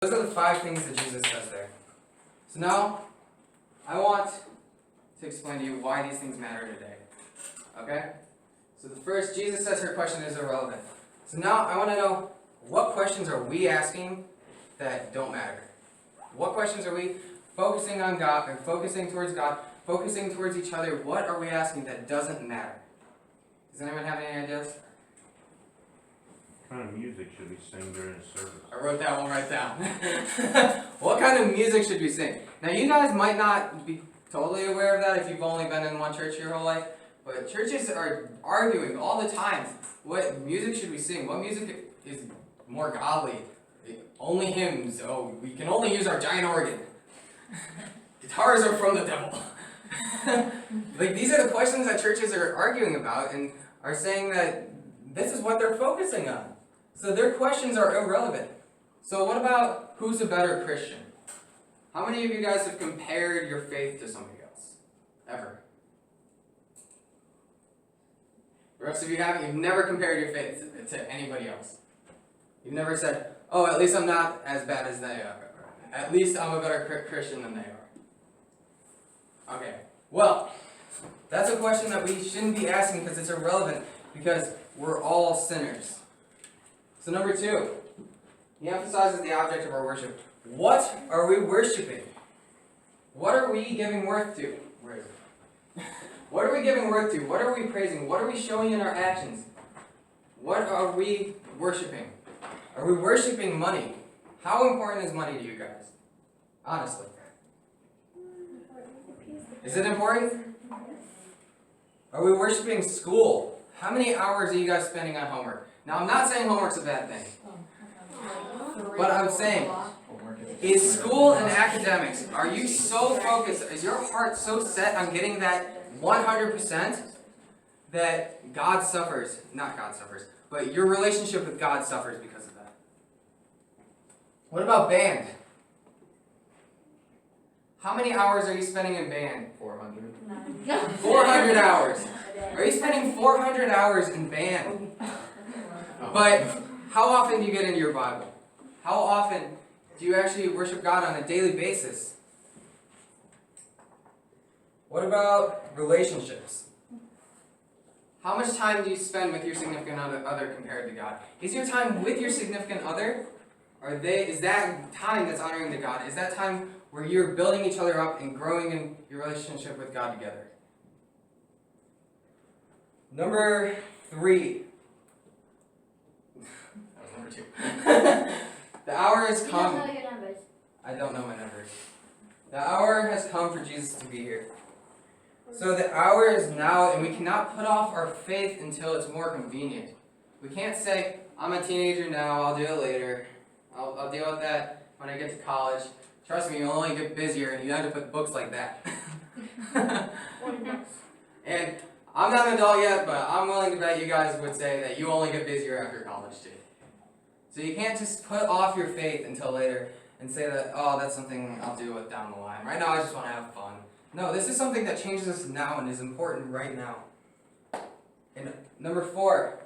Those are the 5 things that Jesus says there. So now, I want to explain to you why these things matter today. Okay? So the first, Jesus says her question is irrelevant. So now I want to know, what questions are we asking that don't matter? What questions are we focusing on God, or focusing towards God, focusing towards each other? What are we asking that doesn't matter? Does anyone have any ideas? What kind of music should we sing during a service? I wrote that one right down. What kind of music should we sing? Now you guys might not be totally aware of that if you've only been in one church your whole life, but churches are arguing all the time. What music should we sing? What music is more godly? Only hymns. Oh, we can only use our giant organ. Guitars are from the devil. Like, these are the questions that churches are arguing about and are saying that this is what they're focusing on. So their questions are irrelevant. So what about who's a better Christian? How many of you guys have compared your faith to somebody else? Ever? The rest of you haven't? You've never compared your faith to anybody else. You've never said, oh, at least I'm not as bad as they are. At least I'm a better Christian than they are. Okay. Well, that's a question that we shouldn't be asking because it's irrelevant, because we're all sinners. So number 2, he emphasizes the object of our worship. What are we worshiping? What are we giving worth to? Where is it? What are we giving worth to? What are we praising? What are we showing in our actions? What are we worshiping? Are we worshiping money? How important is money to you guys? Honestly. Is it important? Are we worshiping school? How many hours are you guys spending on homework? Now, I'm not saying homework's a bad thing. But I'm saying, is school and academics, are you so focused, is your heart so set on getting that 100% that God suffers, not God suffers, but your relationship with God suffers because of that? What about band? How many hours are you spending in band? 400. 400 hours. Are you spending 400 hours in band? But how often do you get into your Bible? How often do you actually worship God on a daily basis? What about relationships? How much time do you spend with your significant other compared to God? Is your time with your significant other, is that time that's honoring to God? Is that time where you're building each other up and growing in your relationship with God together? Number 3. That was number 2. The hour has come. You don't know your numbers. I don't know my numbers. The hour has come for Jesus to be here. So the hour is now, and we cannot put off our faith until it's more convenient. We can't say, I'm a teenager now, I'll do it later. I'll deal with that when I get to college. Trust me, you'll only get busier, and you end up with books like that. And I'm not an adult yet, but I'm willing to bet you guys would say that you only get busier after college too. So you can't just put off your faith until later and say that, oh, that's something I'll deal with down the line. Right now I just want to have fun. No, this is something that changes us now and is important right now. And number 4,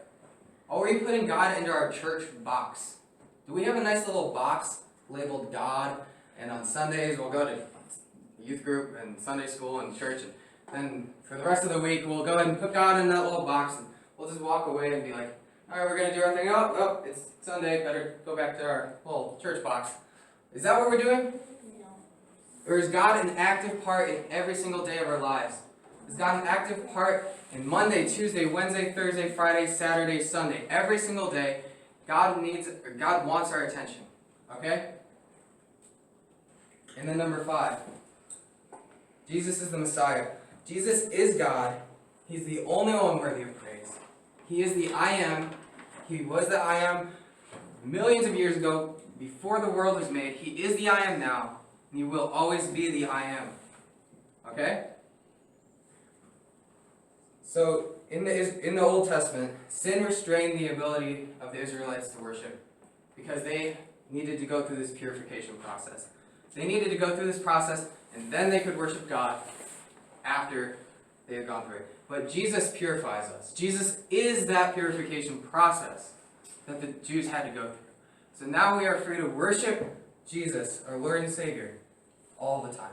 are we putting God into our church box? Do we have a nice little box labeled God, and on Sundays we'll go to youth group and Sunday school and church, and then for the rest of the week we'll go ahead and put God in that little box, and we'll just walk away and be like, alright, we're going to do our thing. Oh, it's Sunday, better go back to our little church box. Is that what we're doing? No. Or is God an active part in every single day of our lives? Is God an active part in Monday, Tuesday, Wednesday, Thursday, Friday, Saturday, Sunday? Every single day, God wants our attention. Okay? And then number 5. Jesus is the Messiah. Jesus is God. He's the only one worthy of praise. He is the I Am. He was the I Am millions of years ago, before the world was made. He is the I Am now, and He will always be the I Am. Okay? So, in the Old Testament, sin restrained the ability of the Israelites to worship because they needed to go through this purification process. They needed to go through this process, and then they could worship God after they had gone through it. But Jesus purifies us. Jesus is that purification process that the Jews had to go through. So now we are free to worship Jesus, our Lord and Savior, all the time.